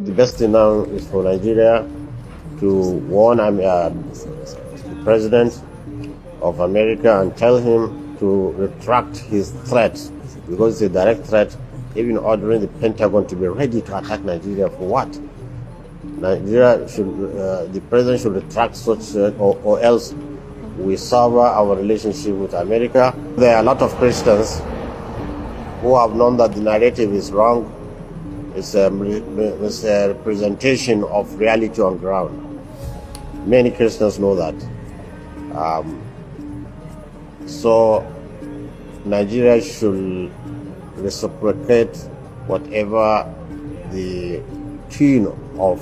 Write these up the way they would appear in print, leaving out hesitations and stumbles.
The best thing now is for Nigeria to warn the president of America and tell him to retract his threat, because it's a direct threat, even ordering the Pentagon to be ready to attack Nigeria for what? The president should retract such threat, or else we sever our relationship with America. There are a lot of Christians who have known that the narrative is wrong. It's a representation of reality on ground. Many Christians know that. So Nigeria should reciprocate whatever the tune of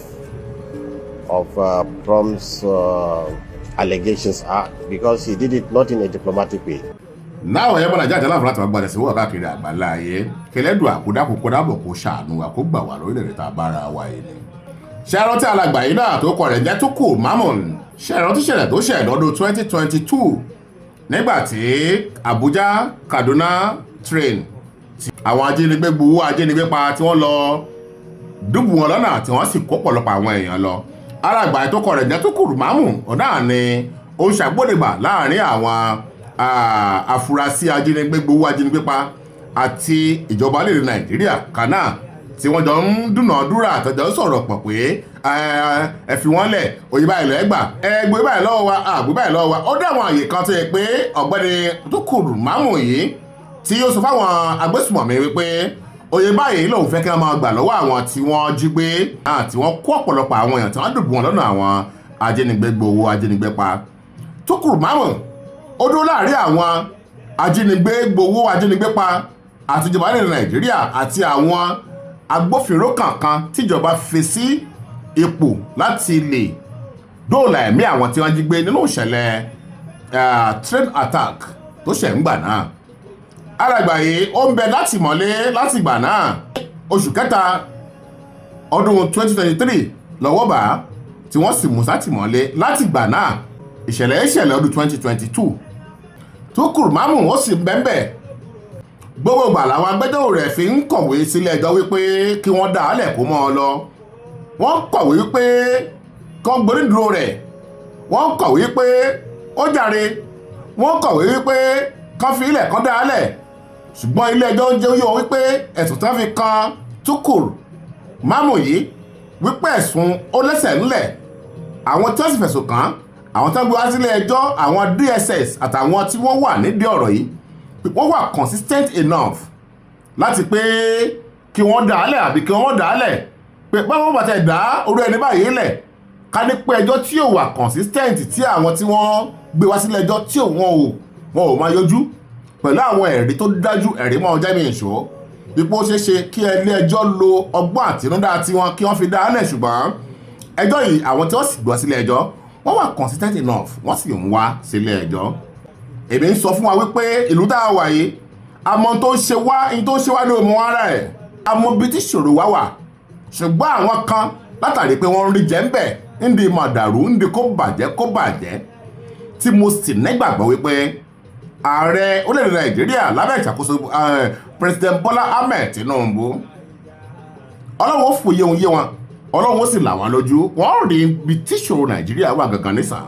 Trump's allegations are, because he did it not in a diplomatic way. Náà ẹ̀yẹ́ bọ́lá jáde láǹfààní àti àgbàdẹ sí wọ́n káàkiri àgbàlá ayé kẹlẹ́dùn àkúdákùnkùn dábọ̀ kó ṣàánú àkógbà wà lórílẹ̀-èdè tá a bára wa yìí ni. Ṣé ẹ rántí alàgbà yìí náà tó kọ rẹ̀ jẹ́ Tukur Mamun? Ṣé ẹ rántí ṣẹlẹ̀ tó ṣẹ̀ lọ́dún 2022 nígbà tí Abuja Kaduna train àwọn ajínigbé gbowó ajínigbé pa tí wọ́n lọ dùbù wọn lọ́nà tí wọ́n sì kó pọ̀lọpọ̀ àwọn èèyàn lọ. Alàgbà yìí tó kọ rẹ̀ jẹ́ Tukur Mamun ọ̀dà ni ó ń ṣàgbọ́dẹ̀gbà láàrin àwọn afurasí ajínigbé gbowó ajínigbé pa àti ìjọba ilẹ̀ Nàìjíríà kaná tí wọ́n jọ ń dúnàádúrà àtọ́jọ́ sọ̀rọ̀ pọ̀ pé ẹ fi wọ́n lẹ̀ òye báyìí lọ́ ẹgbà ẹgbẹ́ báyìí lọ́wọ́ wa àgbé báyìí lọ́wọ́ wa ó dá àwọn àyè kan tó yẹ pé ọ̀gbẹ́ni Tukur Mamun yìí tí ó sọ fáwọn agbésùmọ̀mí wípé òye báyìí lòun fẹ́ kí wọ́n máa gbà lọ́wọ́ àwọn tí wọ́n jí gbé tí wọ́n kó ọ̀pọ̀lọpọ̀ àwọn èèyàn tí wọ́n dùbù wọn lọ́nà àwọn ajínigbé gbowó ajínigbé pa. Tukur Mamun ó dúró láàrin àwọn ajínigbé gbowó ajínigbé pa àti ìjọba ilẹ̀ Nàìjíríà àti àwọn agbófinró kankan tíjọba fi sí ipò láti lè dóòlà ẹ̀mí àwọn tí wọ́n jí gbé nínú ìṣẹ̀lẹ̀ train attack tó ṣẹ̀ ń gbà náà. Alàgbà yìí ó ń bẹ látìmọ́lé láti ìgbà náà. Oṣù kẹta ọdún 2023 lọ́wọ́ bá tí wọ́n sì mú sátìmọ́lé láti ìgbà náà. Ìṣẹ̀lẹ̀ ọdún 2022 Tukur Mamun ó sì bẹ́ẹ̀ gbogbo ìgbà làwọn agbẹjọ́rò rẹ̀ fi ń kọ̀wé sílé ẹjọ́ wípé kí wọ́n dá àálẹ̀ kó mọ́ ọ lọ. Wọ́n kọ̀wé wípé kán gbórídúró rẹ̀, wọ́n kọ̀wé wípé ó jàre, wọ́n kọ̀wé wípé kán fi ilẹ̀ kán dá àálẹ̀. Ṣùgbọ́n ilé ẹjọ́ jẹ́ yọ wípé ẹ̀sùn tán fi kan Tukur Mamun yìí wípé ẹ̀sùn ó lẹ́sẹ̀ ńlẹ̀. Àwọn tí wọ́n sì fẹ̀sùn kàn àwọn tó ń gbé wá sílé ẹjọ́ àwọn DSS àtàwọn tí wọ́n wà nídìí ọ̀rọ̀ yìí wọ́n wà consistent enough láti pé kí wọ́n dàálẹ̀ àbí kí wọ́n dàálẹ̀ pé báwọn bàtẹ̀ dá orú ẹni báyìí lẹ̀ ká ní pé ẹjọ́ tí ò wà consistent tí àwọn tí wọ́n gbé wá sílé ẹjọ́ tí wọn ò máa yọjú pẹ̀lú àwọn ẹ̀rí tó dájú ẹ̀rí mọ́ ọjọ́ ìmìnṣó ipò ṣeéṣe kí ilé ẹjọ́ lo ọgbọ́n àtinúdá tiwọn kí wọ́n fi dàálẹ̀ ṣùgbọ́n ẹjọ́ yìí àwọn tí wọ́n sì gbé wá sílé ẹjọ́ wọ́n wà consistent enough wọ́n sì ń wá sílé ẹjọ́. Èmi ń sọ fún wa wípé ìlú tá a wà yìí àmọ́ tó ń ṣe wá ní òmù ara ẹ̀ àmọ́ bí tí ṣòro wá wà ṣùgbọ́n àwọn kan látàrí pé wọ́n rí jẹ́ ń bẹ̀ ń di màdàrú ń di kó bàjẹ́ tí mo sì nígbàgbọ́ wípé ààrẹ orílẹ̀-èdè Nàìjíríà lábẹ́ ìṣàkóso President Bola Ahmed Tinubu Ọlọ́run ó fòye òun yé wọn Ọlọ́run ó sì là wọ́n lójú wọ́n rí ibi tí ìṣòro Nàìjíríà wà gangan nísàn.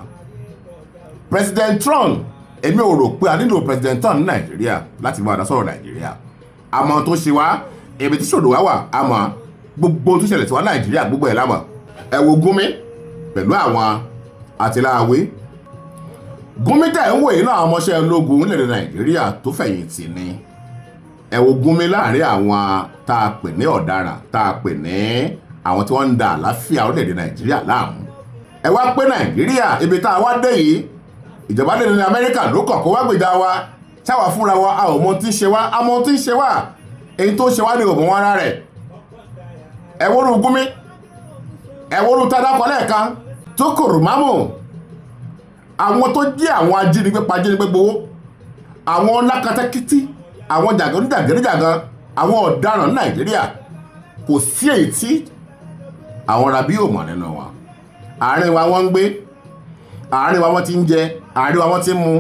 President Trump èmi ò rò pé a nílò President Trump ní Nàìjíríà láti máa dá sọ̀rọ̀ Nàìjíríà àmọ́ tó ṣe wá ibi tí ìṣòro wá wà àmọ́ gbogbo tó ṣẹlẹ̀ sí wa Nàìjíríà gbogbo ẹ̀ lámọ̀. Ẹ wo Gumi pẹ̀lú àwọn àtìláwé Gumi tẹ̀ ń wò yìí náà ọmọọṣẹ́ ológun nílẹ̀ Nàìjíríà tó fẹ̀yìntì ni. Ẹ wo Gumi láàrin àwọn tá a pè ní ọ̀daràn tá a pè ní àwọn tí wọ́n ń da àlàáfíà orílẹ̀-èdè Nàìjíríà láàmú. Ẹ wá pé Nàìjíríà ibi tá a wá dé yìí ìjọba lè ní Amẹ́ríkà ló kọ̀ kó wá gbèjà wa táwa fúnra wa a ò mọ tí ń ṣe wá a mọ tí ń ṣe wá èyí tó ń ṣe wá ní òmò ara rẹ̀. Ẹ wóru Gumi ẹ wóru tádàkọ lẹ́ẹ̀kan Tukur Mamun àwọn tó jẹ́ àwọn ajínigbé pa ajínigbé gbowó àwọn lákatakítí àwọn jàgídíjàgan àwọn ọ̀daràn Nàìjíríà kò sí èyí tí àwọn rabí ò mọ̀ nínú wọn. Àárín wa wọ́n ń gbé, àárín wa wọ́n ti ń jẹ, àárín wa wọ́n ti ń mu.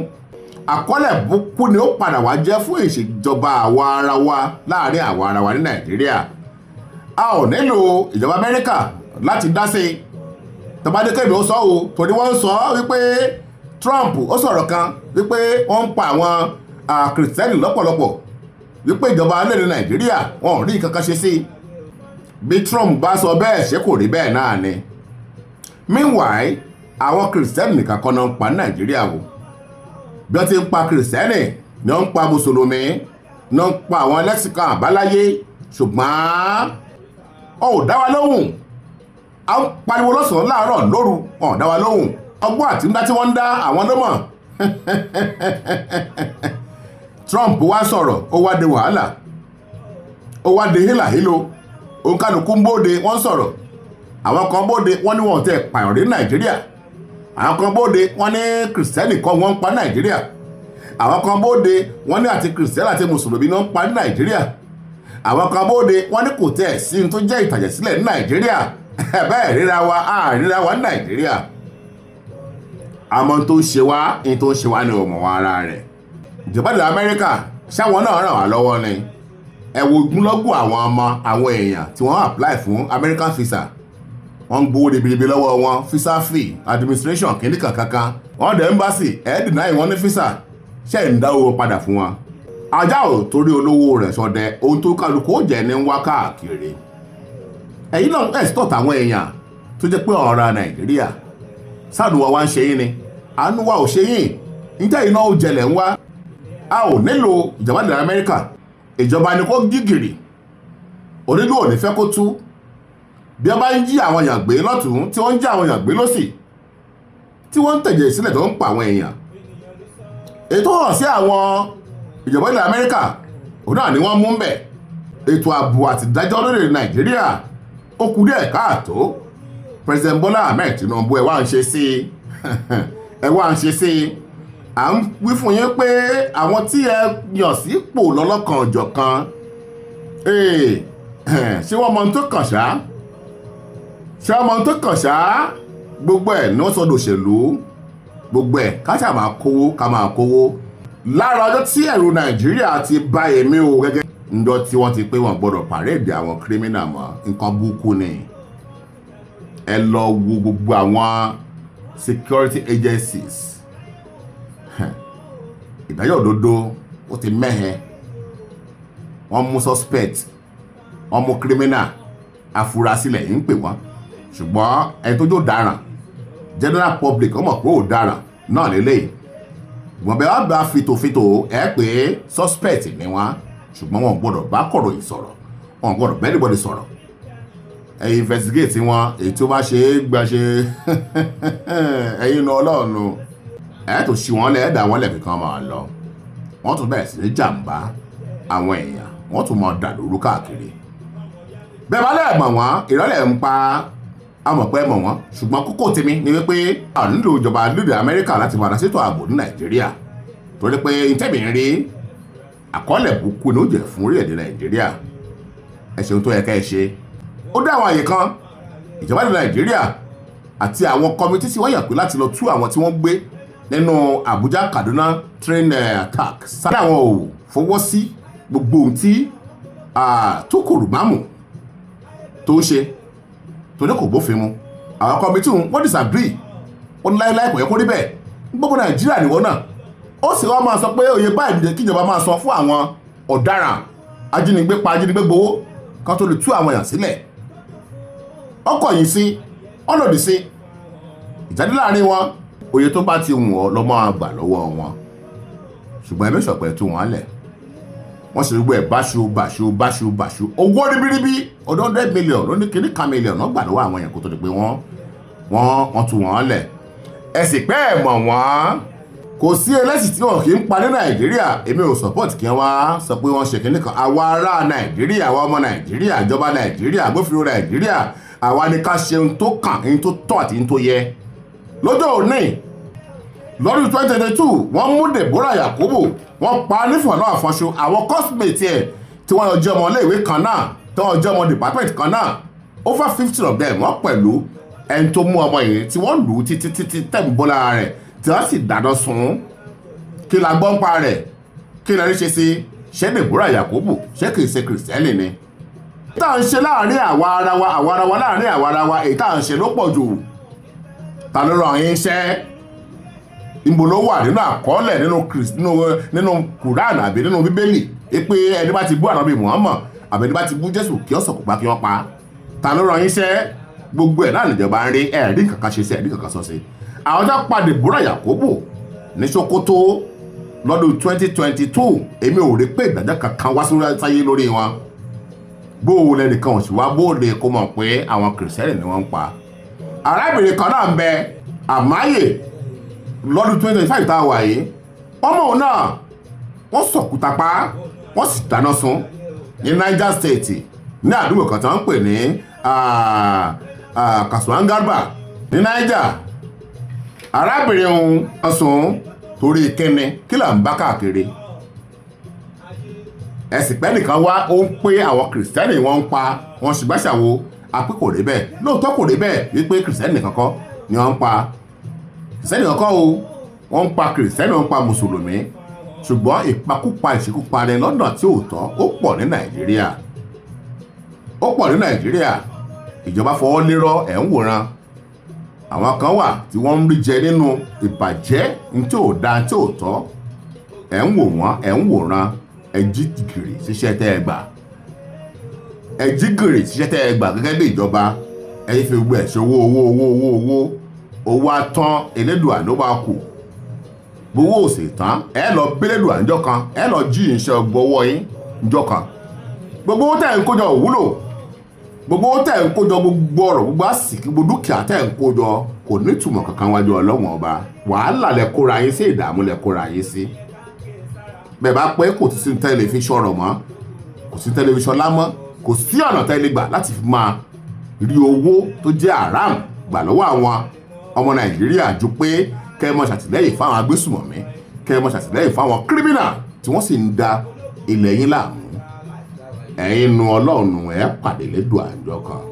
Àkọọ́lẹ̀ búkú ni ó padà wá jẹ́ fún ìṣèjọba àwa ara wa láàrin àwa ara wa ní Nàìjíríà. a ò nílò ìjọba Amẹ́ríkà láti dá sí tọ́bádékèmí ó sọ o torí wọ́n sọ wípé Trump ó sọ̀rọ̀ kan wípé wọ́n ń pa àwọn kìrìsìtẹ́nì lọ́pọ̀lọpọ̀ wípé ìjọba orílẹ̀-èdè Nàìjíríà wọn ò rí kankan ṣe sí bí Trump bá sọ bẹ́ẹ̀ ṣé kò rí bẹ́ẹ̀ náà ni. Meanwhile àwọn kìrìsìtẹ́nì nìkan kan náà ń pa Nàìjíríà o bí wọ́n ti ń pa kìrìsìtẹ́nì ni wọ́n ń pa mùsùlùmí ni wọ́n ń pa àwọn ẹlẹ́sìn kan àbáláyé ṣùgbọ́n ọ̀ ò dá wa lóhùn a ń pariwo lọ́sàn-án láàárọ̀ lóru ọ̀ dá wa lóhùn ọgbọ́n àtinúdá tí wọ́n ń dá àwọn lọ́mọ̀. Trump wá sọ̀rọ̀ ó wá de wàhálà ó wá de hílàhílo òǹkàlùkù ń bóde wọ́n sọ̀rọ̀ àwọn kan bóde wọ́n ní wọn tẹ̀ pààyàn rí Nàìjíríà àwọn kan bóde wọ́n ní kìrìsìtẹ́nì kan wọ́n ń pa Nàìjíríà àwọn kan bóde wọ́n ní àti kìrìsìtẹ́nì àti mùsùlùmí náà ń pa ní Nàìjíríà àwọn kan bóde wọ́n ní kò tẹ̀ sí ní tó jẹ́ ìtàjẹ̀sílẹ̀ ní Nàìjíríà bẹ́ẹ̀ ríra wa ní Nàìjíríà àmọ́ tó ń ṣe wá ní tó ń ṣe wá ní ọmọ wa ara rẹ̀ ìjọba ilẹ̀ Amẹ́ríkà ṣáwọn náà ràn wá lọ́wọ́ ni ẹ wo gúnlọ́gùn àwọn ọmọ àwọn èèyàn tí wọ́n apply fún American visa wọ́n ń gbowó ribiribi lọ́wọ́ wọn visa fee administration kìnnìkan kankan wọ́n dẹ̀ embassy deny wọn ní visa ṣe ń dá owó padà fún wọn. ajá ò torí olówó rẹ̀ sọdẹ ohun tó kálukú ó jẹ́ ní wá káàkiri ẹ̀yin náà export àwọn èèyàn tó jẹ́ pé ọ̀rọ̀ Nàìjíríà sáàdùn wa ń ṣe yín ni àánú wa ò ṣe yín níta iná ó jẹlẹ̀ ń wá a ò nílò ìjọba ilẹ̀ Amẹ́ríkà ìjọba ni kó gígìrì onílù ò ní fẹ́ kó tú bí wọ́n bá ń jí àwọn èèyàn gbé lọ́tún tí wọ́n ń jí àwọn èèyàn gbé lọ́sì tí wọ́n ń tẹ̀jẹ̀ sílẹ̀ tó ń pa àwọn èèyàn ètò hàn sí àwọn ìjọba ilẹ̀ Amẹ́ríkà òun náà ni wọ́n mú ń bẹ̀ ètò ààbò àti ìdájọ́ lórí Nàìjíríà ó kù díẹ̀ káàtó President Bola Ahmed Tinubu ẹ wá ń ṣe sí ẹ wá ń ṣe sí à ń wí fún yín pé àwọn tí ẹ yàn sípò lọ́lọ́kan ọ̀jọ̀kan ṣé wọ́n mọ ohun tó kàn ṣá ṣé wọ́n mọ ohun tó kàn ṣá gbogbo ẹ̀ ní wọ́n sọ dòṣèlú gbogbo ẹ̀ ká ṣáà máa kówó ká máa kówó lára ọjọ́ tí ẹ̀rù Nàìjíríà ti bá èmi o gẹ́gẹ́ ńjọ́ tí wọ́n ti pé wọ́n gbọ́dọ̀ pàréèdè àwọn kírímínà mọ́ nǹkan burúkú ni ẹ lọ wo gbogbo àwọn security agencies ìdájọ́ òdodo ó ti mẹ́hẹ wọ́n mú suspect wọ́n mú criminal afurasílẹ̀ yìí ń pè wọ́n ṣùgbọ́n ẹni tó jó dáràn general public ọmọ pé ó dáràn náà lélẹ́yìí wọ́n bẹ wá bá fitòfitò ẹ pé suspect ni wọ́n ṣùgbọ́n wọn gbọ́dọ̀ bá kọ̀ròyìn sọ̀rọ̀ wọn gbọ́dọ̀ bẹ́ẹ̀ anybody sọ̀rọ̀ ẹ investigate wọn èyí tí ó bá ṣe é gbà ṣe ẹ̀yin nu Ọlọ́run ẹ tó ṣí wọn lẹ ẹ dá wọn lẹbi kan máa lọ wọn tún bẹ̀rẹ̀ sí ní jàǹbá àwọn èèyàn wọn tún máa dà lóru káàkiri bẹ́ẹ̀ bá lẹ́ẹ̀ mọ̀ wọ́n ìrọ̀lẹ́ ń pa amọ̀pẹ́ mọ̀ wọ́n ṣùgbọ́n kókó tèmi ni wípé a nílò ìjọba lóde Amẹ́ríkà láti padà ṣètò ààbò ní Nàìjíríà torí pé ìtẹ́bí ń rí àkọọ́lẹ̀ búkú ní ó jẹ́ fún orílẹ̀-èdè Nàìjíríà ẹ ṣeun tó yẹ ká ẹ ṣe ó dá àwọn àyè kan ìjọba ní Nàìjíríà àti àwọn kọmitì tí wọ́n yàn pé láti lọ tú àwọn tí wọ́n gbé nínú Abuja Kaduna train attack sáré àwọn ò fọwọ́ sí gbogbo ohun tí Tókòrò Mámù tó ń ṣe tó ní kò bófin mu àwọn kọmitì wọ́n disagree wọ́n ní láéláé kò yẹ kó rí bẹ́ẹ̀ gbogbo Nàìjíríà nìwọ náà ó sì wá máa sọ pé òye báyìí kíjọba máa sọ fún àwọn ọ̀daràn ajínigbé pa ajínigbé gbowó kan tó lè tú àwọn èèyàn sílẹ̀ ọkọ̀ yìí sí ọlọ́dì sí ìjáde láàrin wọn òye tó bá ti wùn ọ́ lọ́ máa gbà lọ́wọ́ wọn ṣùgbọ́n ẹ̀mí ṣọ̀pẹ́ tú wọn lẹ̀ wọ́n sì gbogbo ẹ̀ báṣu owó ribiribi ọdún 100 million ló ní kíní kan million náà gbà lọ́wọ́ àwọn èèyàn kó tó di pé wọ́n tú wọn lẹ̀ ẹ sì pẹ́ ẹ̀ mọ̀ wọ́n kò sí ẹlẹ́sìn tí wọn kì í pa ní Nàìjíríà èmi ò support kí wọ́n sọ pé wọ́n ṣe kíní kan àwa ará Nàìjíríà àwa ọmọ Nàìjíríà ìjọba Nàìjíríà agbófinró Nàìjíríà àwa ni ká ṣe ohun tó kàn ohun tó tọ́ àti ohun tó yẹ lọ́jọ́ òní lọ́dún 2022 wọ́n mú Deborah Yakubu wọ́n pa nífọ̀nà àfọ̀ṣù àwọn cosmate ẹ̀ tí wọ́n jẹ́ ọmọ iléèwé kan náà tí wọ́n jẹ́ ọmọ department kan náà over 50 of them wọ́n pẹ̀lú ẹni tó mú ọmọ yìí tí wọ́n lù ú títí tẹ̀m̀bọ́lá rẹ̀ tí wọ́n sì dáná sun kí la gbọ́ ń pa rẹ̀ kí la rí ṣe sí ṣé Deborah Yakubu ṣé kìí ṣe kìrìsìtẹ́nì ni tá à ń ṣe láàrin àwa ara wa láàrin àwa ara wa èyí tá à ń ṣe ló pọ̀ jù. Ta ló rán yín iṣẹ́? Ìbò ló wà nínú àkọọ́lẹ̀ nínú Quran àbí nínú Bíbélì pé ẹni bá ti bú Ànábì Muhammad àbí ẹni bá ti bú Jésù kí ó sọ̀kò pa kí wọ́n pa. Ta ló rán yín iṣẹ́? Gbogbo ẹ̀ náà níjọba ń rí ẹ̀rí kankan ṣe sí ẹ̀rí kankan sọ sí. Àwọn tó pa Deborah Yakubu ní Sokoto lọ́dún 2022 èmi ò rí pé ìdájọ́ kankan wá sáyé lórí wọn. Bó o lẹ́nìkan ò sì wá bóde kó mọ̀ pé àwọn kìrìsìtẹ́nì ni wọ́n ń pa. Arábìnrin kan náà ń bẹ Àmáyè lọ́dún 2025 tá a wà yìí, ọmọ òun náà wọ́n sọ̀kúta pa wọ́n sì dáná sun ní Niger State ní àdúgbò kan tí wọ́n ń pè ní Kasuwan Garba ní Niger. Arábìnrin òun sùn torí kíni kí là ń bá káàkiri. Ẹ̀sìn pẹ́ nìkan wá ó ń pé àwọn kìrìsìtẹ́nì wọ́n ń pa wọn ṣùgbọ́n àpé kò rí bẹ́ẹ̀. Lóòótọ́ kò rí bẹ́ẹ̀ wípé kìrìsìtẹ́nì nìkan kọ́ ni wọ́n ń pa. Kìrìsìtẹ́nì nìkan kọ́ o, wọ́n ń pa kìrìsìtẹ́nì, wọ́n ń pa mùsùlùmí. Ṣùgbọ́n ìpakúpa ìṣekúpani lọ́nà tí ò tọ́ ó pọ̀ ní Nàìjíríà. Ó pọ̀ ní Nàìjíríà. Ìjọba fọwọ́ lérọ́ ẹ̀ ń wòran. Àwọn kan wà tí wọ́n ń rí jẹ nínú ìbàjẹ́ tí ò dáa tí ò tọ́. Ẹ̀ ń wò wọ́n, ẹ̀ ń wòran, ẹ jí gìrì ṣiṣẹ́ tẹ́ ẹ gbà. Ẹ jí gìrì ṣiṣẹ́ tẹ́ ẹ gbà gẹ́gẹ́ bí ìjọba. Ẹ fi gbogbo ẹ̀ ṣe owó atán Elédùà ló bá kù. Gbowó òsè tán ẹ lọ bẹ́lẹ́dùà níjọ́ kan, ẹ lọ jí iṣẹ́ gbọ́wọ́ yín níjọ́ kan. Gbogbo owó tẹ̀ ń kójọ òwúlò. Gbogbo owó tẹ̀ ń kójọ, gbogbo ọ̀rọ̀, gbogbo àsìkí, gbogbo dúkìá tẹ̀ ń kójọ kò ní ìtumọ̀ kankan wájú Ọlọ́run ọba. Wàhálà lẹ kóra yín sí, ìdààmú lẹ kóra yín sí. Bẹ́ẹ̀ bá pẹ́ kò sí tẹlifíṣàn ọ̀rọ̀ mọ́, kò sí tẹlifíṣàn lámọ́, kò sí ọ̀nà tẹ́lẹ̀ gbà láti fi máa rí owó tó jẹ́ haram gbà lọ́wọ́ àwọn ọmọ Nàìjíríà ju pé kẹ́ ẹ mọ́ ṣàtìlẹ́yìn fáwọn agbésùmọ̀mí, kẹ́ ẹ mọ́ ṣàtìlẹ́yìn fáwọn kírímínà tí wọ́n sì ń da ilẹ̀ yín láàmú. Ẹ̀yin nu Ọlọ́run ẹ̀ pàdé lédùn àjọ kan.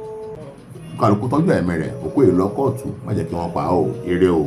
Kálukú tọ́jú ẹ̀mí rẹ̀, òkú èlò kóòtù má jẹ́ kí wọ́n pa ó, ire o.